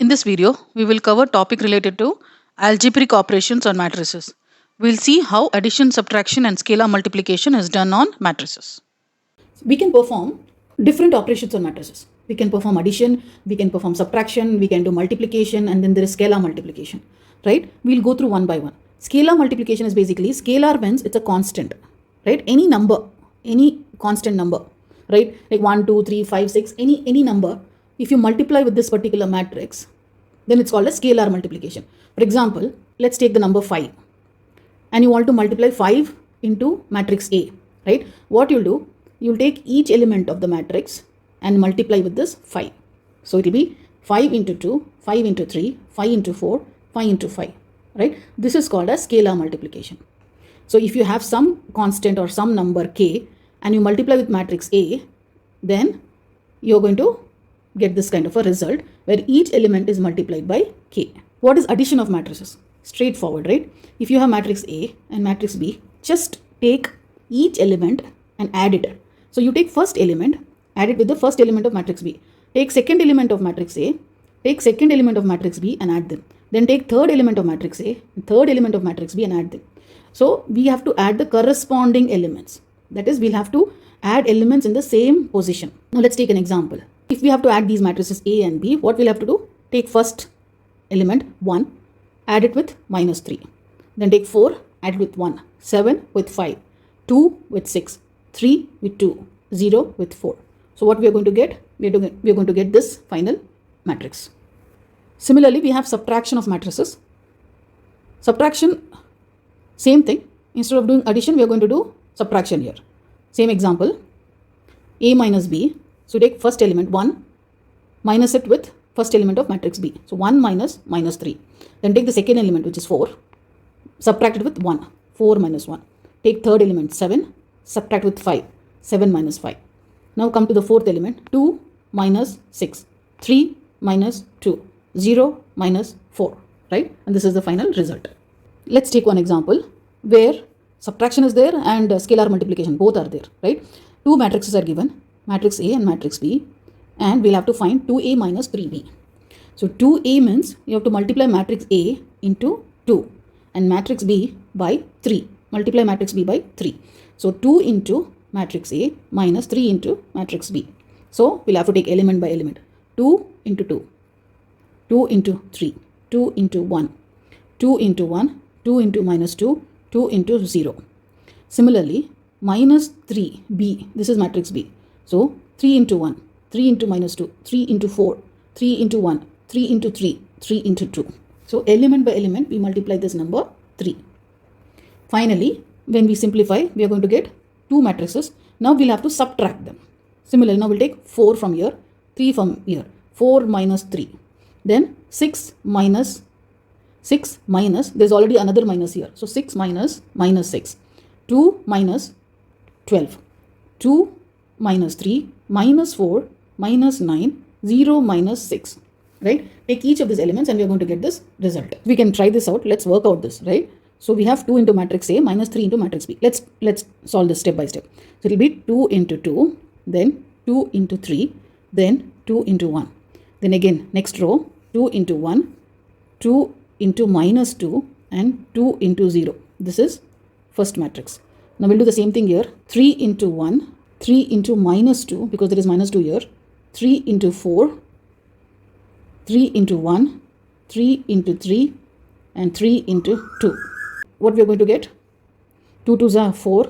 In this video, we will cover topic related to algebraic operations on matrices. We'll see how addition, subtraction and scalar multiplication is done on matrices. We can perform different operations on matrices. We can perform addition, we can perform subtraction, we can do multiplication, and then there is scalar multiplication, right? We'll go through one by one. Scalar multiplication is basically, scalar means it's a constant, right? Any number, any constant number, right? Like 1, 2, 3, 5, 6, any number. If you multiply with this particular matrix, then it's called a scalar multiplication. For example, let's take the number 5 and you want to multiply 5 into matrix A, right? What you'll do, you'll take each element of the matrix and multiply with this 5. So it will be 5 into 2, 5 into 3, 5 into 4, 5 into 5, right? This is called a scalar multiplication. So if you have some constant or some number k and you multiply with matrix A, then you're going to get this kind of a result where each element is multiplied by k. What is addition of matrices? Straightforward, right? If you have matrix A and matrix B, just take each element and add it. So you take first element, add it with the first element of matrix B. Take second element of matrix A, take second element of matrix B and add them. Then take third element of matrix A, third element of matrix B and add them. So we have to add the corresponding elements. That is, we'll have to add elements in the same position. Now let's take an example. If we have to add these matrices A and B, what we'll have to do? Take first element 1, add it with minus 3. Then take 4, add it with 1, 7 with 5, 2 with 6, 3 with 2, 0 with 4. So what we are going to get? We are going to get this final matrix. Similarly, we have subtraction of matrices. Subtraction, same thing. Instead of doing addition, we are going to do subtraction here. Same example, A minus B. So take first element 1, minus it with first element of matrix B. So 1 minus minus 3. Then take the second element, which is 4, subtract it with 1, 4 minus 1. Take third element 7, subtract with 5, 7 minus 5. Now come to the fourth element, 2 minus 6, 3 minus 2, 0 minus 4, right? And this is the final result. Let's take one example where subtraction is there and scalar multiplication, both are there, right? Two matrices are given, matrix A and matrix B, and we'll have to find 2A minus 3B. So 2A means you have to multiply matrix A into 2 and matrix B by 3. Multiply matrix B by 3. So 2 into matrix A minus 3 into matrix B. So we'll have to take element by element. 2 into 2, 2 into 3, 2 into 1, 2 into 1, 2 into minus 2, 2 into 0. Similarly, minus 3B, this is matrix B. So 3 into 1, 3 into minus 2, 3 into 4, 3 into 1, 3 into 3, 3 into 2. So element by element, we multiply this number 3. Finally, when we simplify, we are going to get two matrices. Now we'll have to subtract them. Similarly, now we'll take 4 from here, 3 from here, 4 minus 3. Then 6 minus, there's already another minus here. So 6 minus minus 6, 2 minus 12, 2 minus 3, minus 4, minus 9, 0 minus 6, right? Take each of these elements and we are going to get this result. We can try this out. Let's work out this, right? So we have 2 into matrix A minus 3 into matrix B. Let's solve this step by step. So it will be 2 into 2, then 2 into 3, then 2 into 1. Then again, next row, 2 into 1, 2 into minus 2 and 2 into 0. This is first matrix. Now we'll do the same thing here. 3 into 1, 3 into minus 2, because there is minus 2 here, 3 into 4, 3 into 1, 3 into 3 and 3 into 2. What we are going to get? 2 2s are 4,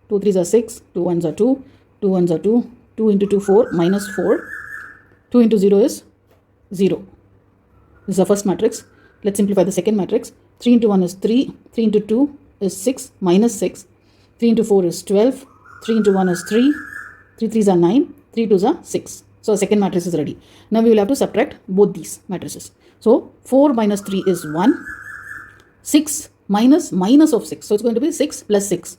2 3s are 6, 2 1s are 2, 2 1s are 2, 2 into 2 4 minus 4, 2 into 0 is 0. This is the first matrix. Let's simplify the second matrix. 3 into 1 is 3, 3 into 2 is 6 minus 6, 3 into 4 is 12, 3 into 1 is 3, 3 3s are 9, 3 2s are 6. So the second matrix is ready. Now we will have to subtract both these matrices. So 4 minus 3 is 1, 6 minus minus of 6. So it's going to be 6 plus 6,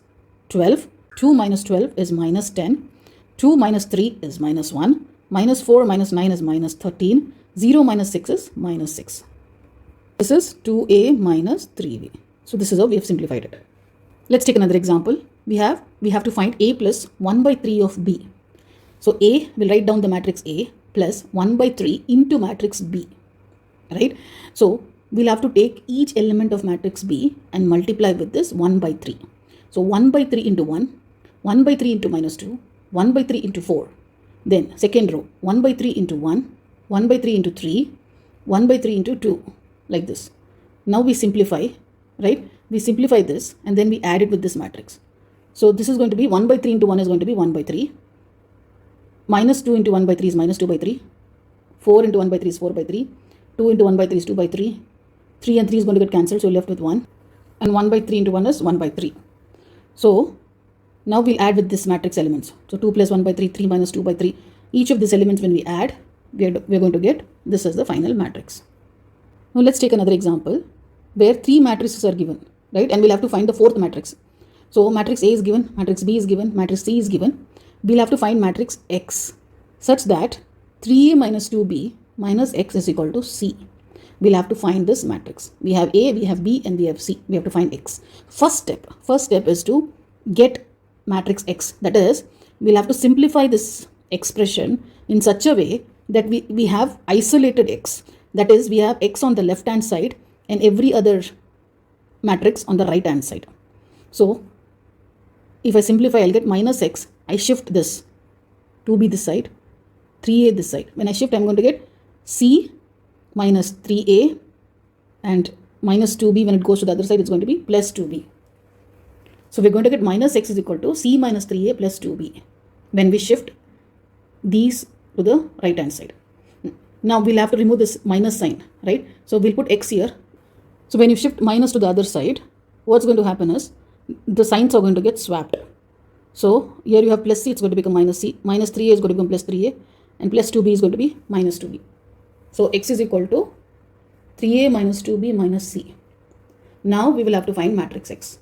12, 2 minus 12 is minus 10, 2 minus 3 is minus 1, minus 4 minus 9 is minus 13, 0 minus 6 is minus 6. This is 2A minus 3B. So this is how we have simplified it. Let's take another example. We have to find A plus 1 by 3 of B. So A, we'll write down the matrix A plus 1 by 3 into matrix B. right? So we'll have to take each element of matrix B and multiply with this 1 by 3. So 1 by 3 into 1, 1 by 3 into minus 2, 1 by 3 into 4. Then second row, 1 by 3 into 1, 1 by 3 into 3, 1 by 3 into 2, like this. Now we simplify, right? We simplify this and then we add it with this matrix. So this is going to be 1 by 3 into 1 is going to be 1 by 3. Minus 2 into 1 by 3 is minus 2 by 3. 4 into 1 by 3 is 4 by 3. 2 into 1 by 3 is 2 by 3. 3 and 3 is going to get cancelled, so we're left with 1. And 1 by 3 into 1 is 1 by 3. So now we'll add with this matrix elements. So 2 plus 1 by 3, 3 minus 2 by 3. Each of these elements when we add, we're going to get this as the final matrix. Now let's take another example where 3 matrices are given, right? And we'll have to find the fourth matrix. So matrix A is given, matrix B is given, matrix C is given. We'll have to find matrix X such that 3A minus 2B minus X is equal to C. We'll have to find this matrix. We have A, we have B, and we have C. We have to find X. First step is to get matrix X. That is, we'll have to simplify this expression in such a way that we have isolated X. That is, we have X on the left hand side and every other matrix on the right hand side. So if I simplify, I'll get minus X. I shift this 2B this side, 3A this side. When I shift, I'm going to get C minus 3A and minus 2B. When it goes to the other side, it's going to be plus 2B. So we're going to get minus X is equal to C minus 3A plus 2B when we shift these to the right hand side. Now we'll have to remove this minus sign, right? So we'll put X here. So when you shift minus to the other side, what's going to happen is the signs are going to get swapped. So here you have plus C, it's going to become minus C. Minus 3A is going to become plus 3A. And plus 2B is going to be minus 2B. So X is equal to 3A minus 2B minus C. Now we will have to find matrix X.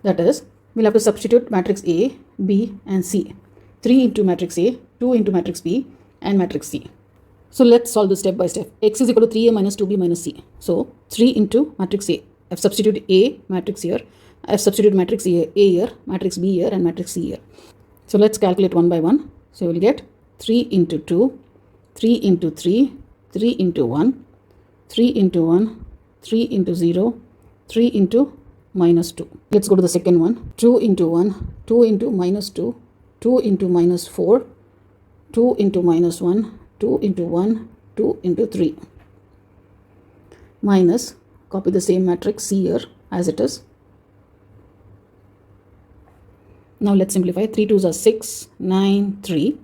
That is, we'll have to substitute matrix A, B and C. 3 into matrix A, 2 into matrix B and matrix C. So let's solve this step by step. X is equal to 3A minus 2B minus C. So 3 into matrix A. I've substituted A matrix here. I've substituted matrix A here, matrix B here and matrix C here. So let's calculate one by one. So we'll get 3 into 2, 3 into 3, 3 into 1, 3 into 1, 3 into 0, 3 into minus 2. Let's go to the second one. 2 into 1, 2 into minus 2, 2 into minus 4, 2 into minus 1, 2 into 1, 2 into 3. Minus, copy the same matrix C here as it is. Now let's simplify. 3 2s are 6, 9, 3.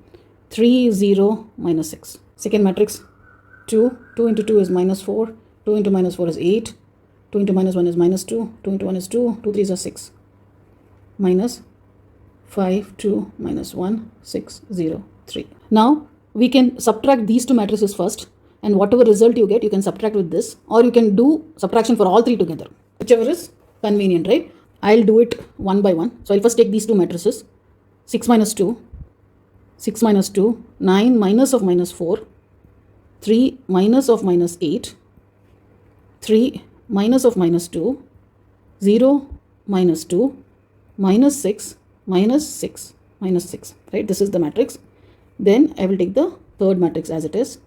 3, 0, minus 6. Second matrix, 2. 2 into 2 is minus 4. 2 into minus 4 is 8. 2 into minus 1 is minus 2. 2 into 1 is 2. 2 3s are 6. Minus 5, 2, minus 1, 6, 0, 3. Now we can subtract these two matrices first. And whatever result you get, you can subtract with this. Or you can do subtraction for all three together. Whichever is convenient, right? I'll do it one by one. So I'll first take these two matrices. 6 minus 2. 6 minus 2, 9 minus of minus 4, 3 minus of minus 8, 3 minus of minus 2, 0 minus 2, minus 6, minus 6, minus 6, right? This is the matrix. Then I will take the third matrix as it is.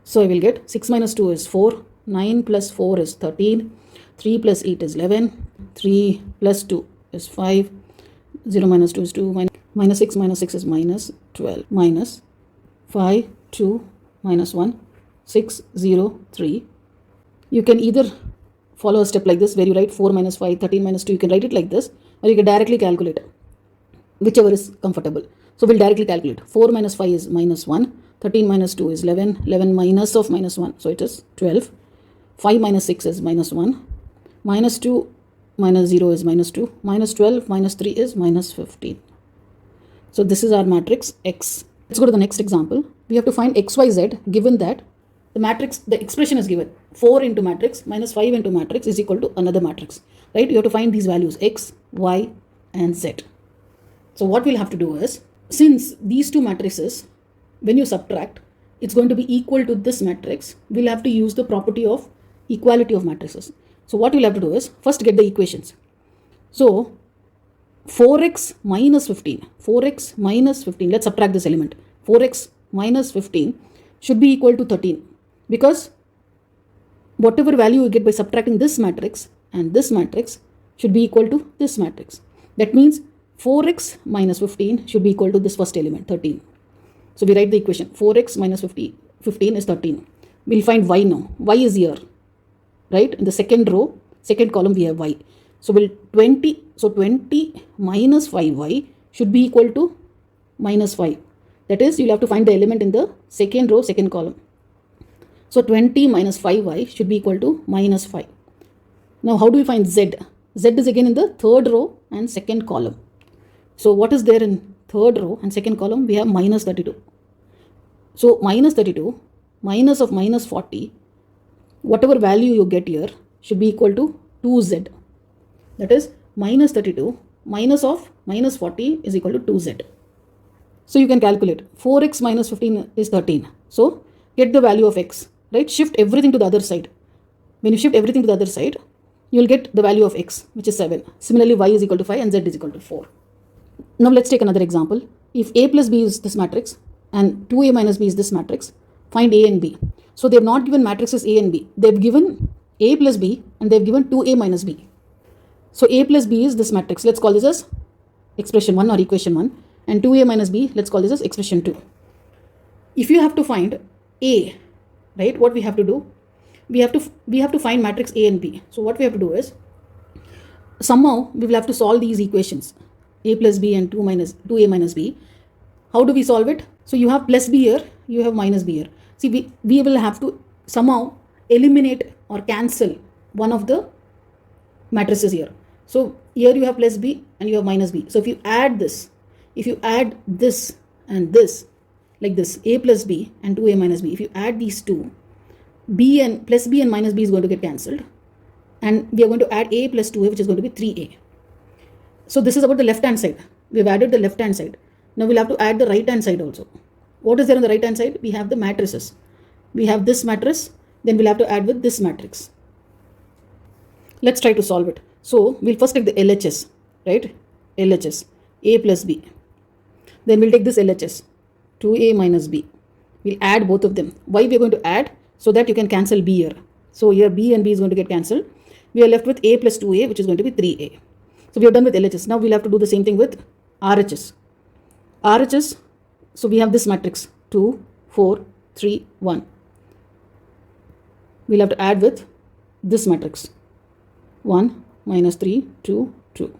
So I will get 6 minus 2 is 4, 9 plus 4 is 13, 3 plus 8 is 11, 3 plus 2 is 5, 0 minus 2 is 2, minus 6 minus 6 is minus 12, minus 5, 2, minus 1, 6, 0, 3. You can either follow a step like this where you write 4 minus 5, 13 minus 2. You can write it like this, or you can directly calculate, whichever is comfortable. So we'll directly calculate. 4 minus 5 is minus 1, 13 minus 2 is 11, 11 minus of minus 1, so it is 12. 5 minus 6 is minus 1, minus 2 minus 0 is minus 2, minus 12 minus 3 is minus 15. So this is our matrix X. Let's go to the next example. We have to find XYZ given that the matrix, the expression is given 4 into matrix minus 5 into matrix is equal to another matrix, right? You have to find these values X, Y and Z. So what we'll have to do is, since these two matrices, when you subtract, it's going to be equal to this matrix, we'll have to use the property of equality of matrices. So what we'll have to do is, first get the equations. So 4x minus 15, 4x minus 15, let's subtract this element. 4x minus 15 should be equal to 13. because whatever value you get by subtracting this matrix and this matrix should be equal to this matrix. That means 4x minus 15 should be equal to this first element, 13. So we write the equation, 4x minus 15 is 13. We'll find y now. Y is here, right? In the second row, second column, we have y. So 20 minus 5y should be equal to minus 5. That is, you'll have to find the element in the second row, second column. So 20 minus 5y should be equal to minus 5. Now how do we find z? Z is again in the third row and second column. So what is there in third row and second column? We have minus 32. So minus 32 minus of minus 40, whatever value you get here should be equal to 2z. That is, minus 32 minus of minus 40 is equal to 2z. So you can calculate 4x minus 15 is 13. So get the value of x, right? Shift everything to the other side. When you shift everything to the other side, you will get the value of x, which is 7. Similarly, y is equal to 5 and z is equal to 4. Now let's take another example. If a plus b is this matrix and 2a minus b is this matrix, find a and b. So they have not given matrices a and b. They have given a plus b and they have given 2a minus b. So a plus b is this matrix. Let's call this as expression 1 or equation 1. And 2a minus b, let's call this as expression 2. If you have to find a, right, what we have to do? We have to find matrix a and b. So what we have to do is, somehow we will have to solve these equations, a plus b and 2a minus b. How do we solve it? So you have plus b here, you have minus b here. See, we will have to somehow eliminate or cancel one of the matrices here. So here you have plus b and you have minus b. So if you add this and this, like this, a plus b and 2a minus b, if you add these two, b and plus b and minus b is going to get cancelled, and we are going to add a plus 2a, which is going to be 3a. So this is about the left hand side. We have added the left hand side. Now we'll have to add the right hand side also. What is there on the right hand side? We have the matrices. We have this matrix, then we'll have to add with this matrix. Let's try to solve it. So we'll first take the LHS, right? LHS, a plus b. Then we'll take this LHS, 2a minus b. We'll add both of them. Why we are going to add? So that you can cancel b here. So here b and b is going to get cancelled. We are left with a plus 2a, which is going to be 3a. So we are done with LHS. Now we'll have to do the same thing with RHS. RHS, so we have this matrix, 2, 4, 3, 1. We'll have to add with this matrix, 1, minus 3, 2, 2.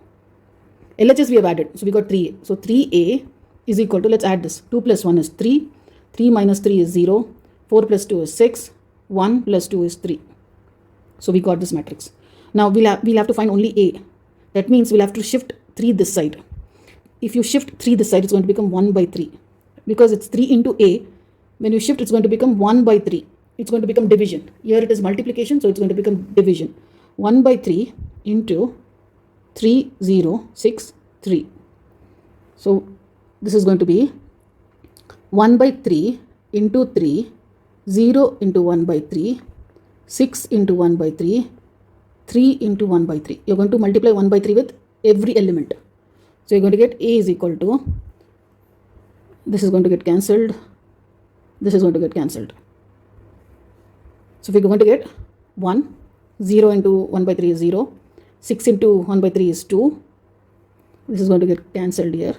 LHS we have added, so we got 3a. So 3a is equal to, let's add this, 2 plus 1 is 3, 3 minus 3 is 0, 4 plus 2 is 6, 1 plus 2 is 3. So we got this matrix. Now we'll have to find only a. That means we'll have to shift 3 this side. If you shift 3 this side, it's going to become 1 by 3. Because it's 3 into a, when you shift, it's going to become 1 by 3. It's going to become division. Here it is multiplication, so it's going to become division. 1 by 3 into 3, 0, 6, 3. So this is going to be 1 by 3 into 3, 0 into 1 by 3, 6 into 1 by 3, 3 into 1 by 3. You're going to multiply 1 by 3 with every element. So you're going to get a is equal to, this is going to get cancelled, this is going to get cancelled. So we're going to get 1, 0 into 1 by 3 is 0, 6 into 1 by 3 is 2, this is going to get cancelled here,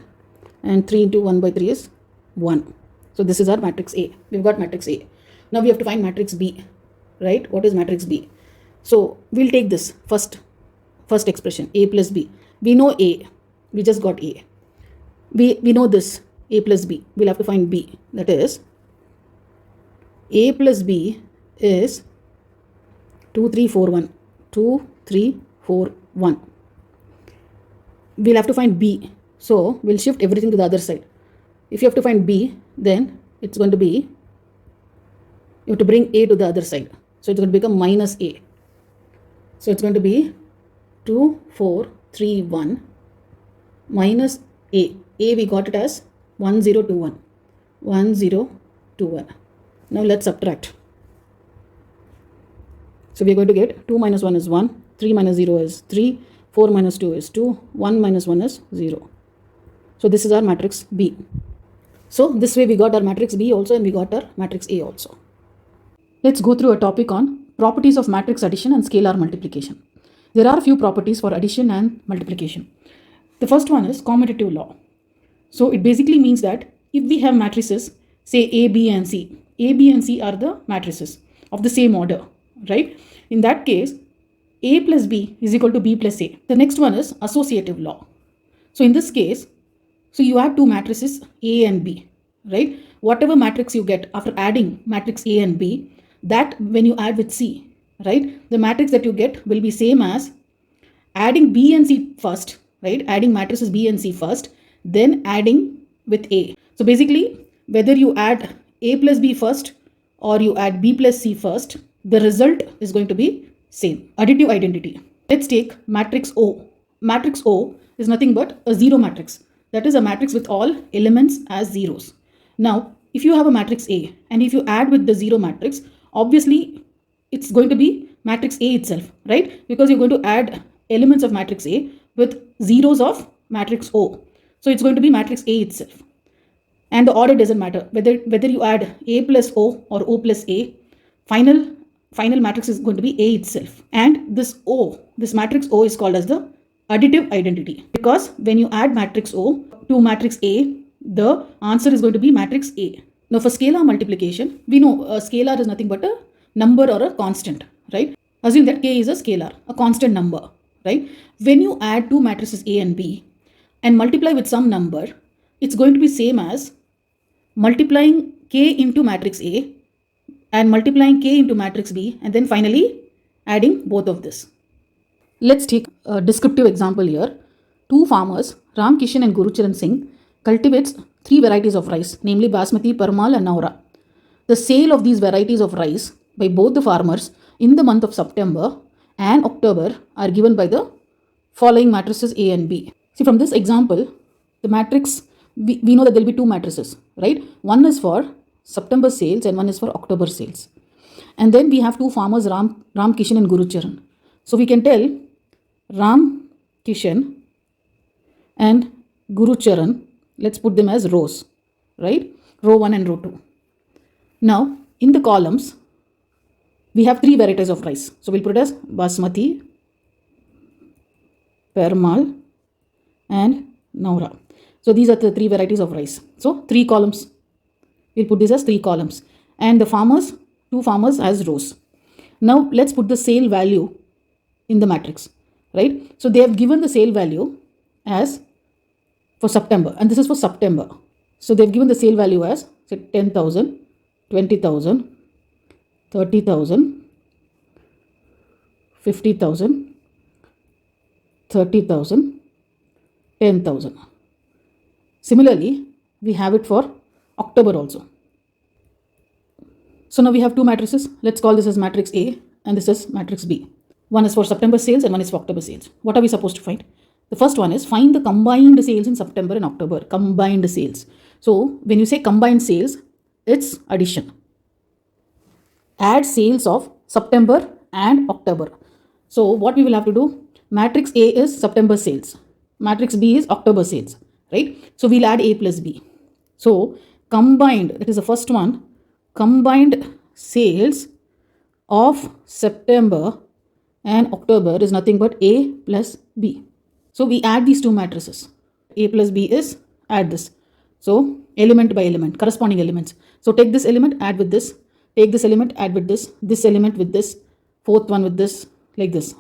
and 3 into 1 by 3 is 1. So this is our matrix A. We've got matrix A. Now we have to find matrix B, right? What is matrix B? So we'll take this first expression, A plus B. We know A. We just got A. We know this, A plus B. We'll have to find B. That is, A plus B is 2, 3, 4, 1. 2, 3, 4, 1. We'll have to find B. So we'll shift everything to the other side. If you have to find B, then it's going to be, you have to bring A to the other side. So it's going to become minus A. So it's going to be 2, 4, 3, 1 minus A. A we got it as 1, 0, 2, 1. 1, 0, 2, 1. Now let's subtract. So we're going to get 2 minus 1 is 1, 3 minus 0 is 3, 4 minus 2 is 2, 1 minus 1 is 0. So this is our matrix B. So this way we got our matrix B also, and we got our matrix A also. Let's go through a topic on properties of matrix addition and scalar multiplication. There are a few properties for addition and multiplication. The first one is commutative law. So it basically means that if we have matrices, say A, B and C, A, B and C are the matrices of the same order, right? In that case, A plus B is equal to B plus A. The next one is associative law. So in this case, so you add two matrices A and B, right? Whatever matrix you get after adding matrix A and B, that when you add with C, right? The matrix that you get will be same as adding B and C first, right? Adding matrices B and C first, then adding with A. So basically, whether you add A plus B first or you add B plus C first, the result is going to be same. Additive identity. Let's take matrix O. Matrix O is nothing but a zero matrix. That is a matrix with all elements as zeros. Now, if you have a matrix A and if you add with the zero matrix, obviously it's going to be matrix A itself, right? Because you're going to add elements of matrix A with zeros of matrix O. So it's going to be matrix A itself. And the order doesn't matter. Whether you add A plus O or O plus A, final matrix is going to be A itself. And this matrix O is called as the additive identity. Because when you add matrix O to matrix A, the answer is going to be matrix A. Now for scalar multiplication, we know a scalar is nothing but a number or a constant, right? Assume that K is a scalar, a constant number, right? When you add two matrices A and B and multiply with some number, it's going to be same as multiplying K into matrix A and multiplying K into matrix B and then finally adding both of this. Let's take a descriptive example here. Two farmers, Ramkishan and Gurucharan Singh, cultivates three varieties of rice, namely basmati, perumal and naura. The sale of these varieties of rice by both the farmers in the month of September and October are given by the following matrices A and B. See, from this example, the matrix, we know that there will be two matrices, right? One is for September sales and one is for October sales. And then we have two farmers, Ramkishan and Gurucharan. So we can tell Ramkishan and Gurucharan, let's put them as rows, right? Row 1 and row 2. Now, in the columns, we have three varieties of rice. So we'll put it as basmati, perumal and naura. So these are the three varieties of rice. So three columns. We'll put this as three columns. And the farmers, two farmers as rows. Now let's put the sale value in the matrix, right? So they have given the sale value as for September, and this is for September. So they've given the sale value as say 10,000, 20,000, 30,000, 50,000, 30,000, 10,000. Similarly, we have it for October also. So now we have two matrices. Let's call this as matrix A and this is matrix B. One is for September sales and one is for October sales. What are we supposed to find? The first one is find the combined sales in September and October. Combined sales. So when you say combined sales, it's addition. Add sales of September and October. So what we will have to do, matrix A is September sales. Matrix B is October sales, right? So we'll add A plus B. So combined, that is the first one, combined sales of September and October is nothing but A plus B. So we add these two matrices. A plus B is add this. So element by element, corresponding elements. So take this element, add with this. Take this element, add with this element with this, fourth one with this, like this,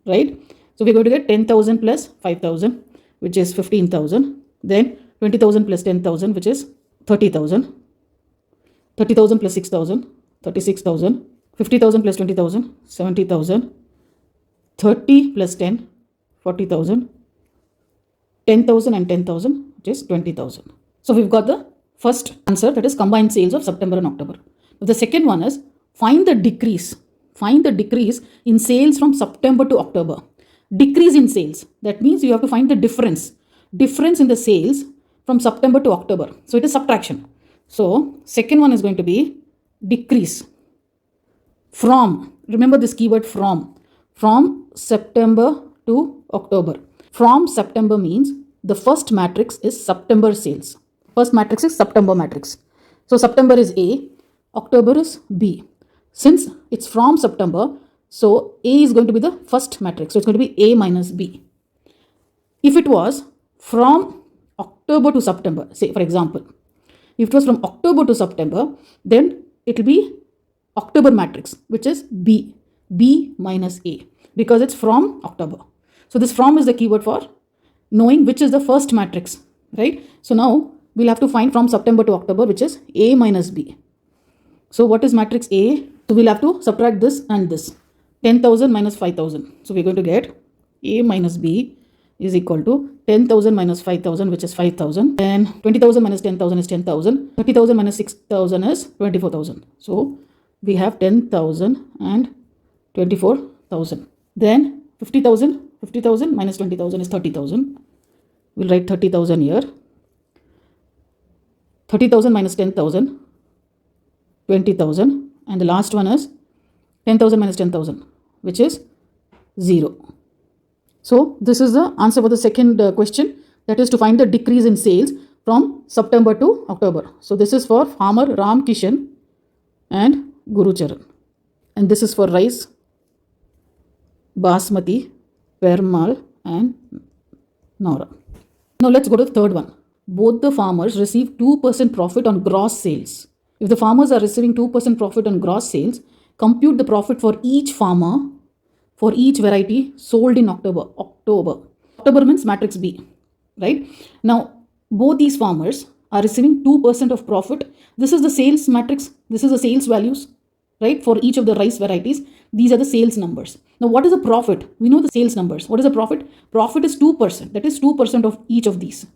right? So we're going to get 10,000 plus 5,000, which is 15,000. Then 20,000 plus 10,000, which is 30,000. 30,000 plus 6,000, 36,000. 50,000 plus 20,000, 70,000. 30 plus 10, 40,000. 10,000 and 10,000, which is 20,000. So we've got the first answer, that is combined sales of September and October. The second one is find the decrease. Find the decrease in sales from September to October. Decrease in sales. That means you have to find the difference. Difference in the sales from September to October. So it is subtraction. So second one is going to be decrease from, remember this keyword from September to October. From September means the first matrix is September sales. First matrix is September matrix. So September is A, October is B. Since it's from September, so A is going to be the first matrix. So it's going to be A minus B. If it was from October to September, say for example, if it was from October to September, then it will be October matrix, which is B minus A, because it's from October. So this from is the keyword for knowing which is the first matrix, right? So now we'll have to find from September to October, which is A minus B. So what is matrix A? So we'll have to subtract this and this. 10,000 minus 5,000. So we're going to get A minus B is equal to 10,000 minus 5,000, which is 5,000. Then 20,000 minus 10,000 is 10,000. 30,000 minus 6,000 is 24,000. So we have 10,000 and 24,000. Then 50,000 minus 20,000 is 30,000. We'll write 30,000 here. 30,000 minus 10,000, 20,000. And the last one is 10,000 minus 10,000, which is 0. So this is the answer for the second question, that is to find the decrease in sales from September to October. So this is for farmer Ramkishan and Gurucharan. And this is for rice, basmati, perumal and naura. Now let's go to the third one. Both the farmers receive 2% profit on gross sales. If the farmers are receiving 2% profit on gross sales, compute the profit for each farmer for each variety sold in October. October means matrix B, right? Now, both these farmers are receiving 2% of profit. This is the sales matrix. This is the sales values, right? For each of the rice varieties, these are the sales numbers. Now, what is the profit? We know the sales numbers. What is the profit? Profit is 2%. That is 2% of each of these.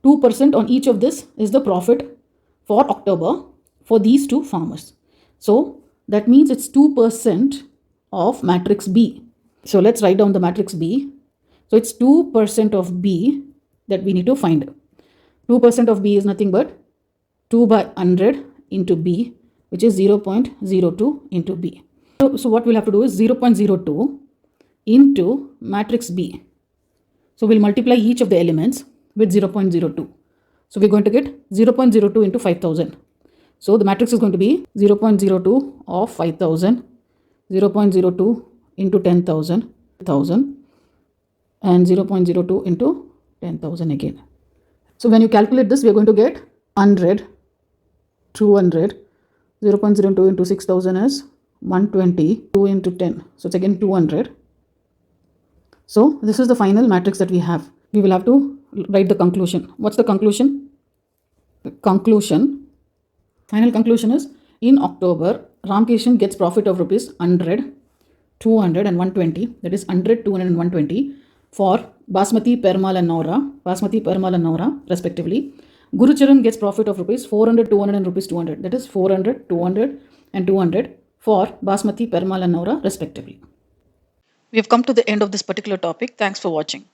2% on each of this is the profit for October for these two farmers. So, that means it's 2% of matrix B. So let's write down the matrix B. So it's 2% of B that we need to find. 2% of B is nothing but 2 by 100 into B, which is 0.02 into B. So what we'll have to do is 0.02 into matrix B. So we'll multiply each of the elements with 0.02. So we're going to get 0.02 into 5,000. So the matrix is going to be 0.02 of 5,000, 0.02 into 10,000, 1,000, and 0.02 into 10,000 again. So when you calculate this, we are going to get 100, 200, 0.02 into 6,000 is 120, 2 into 10. So it's again 200. So this is the final matrix that we have. We will have to write the conclusion. What's the conclusion? The final conclusion is, in October, Ramkishan gets profit of rupees 100, 200 and 120. That is 100, 200 and 120 for basmati, perumal and naura respectively. Gurucharan gets profit of rupees 400, 200 and rupees 200. That is 400, 200 and 200 for basmati, perumal and naura respectively. We have come to the end of this particular topic. Thanks for watching.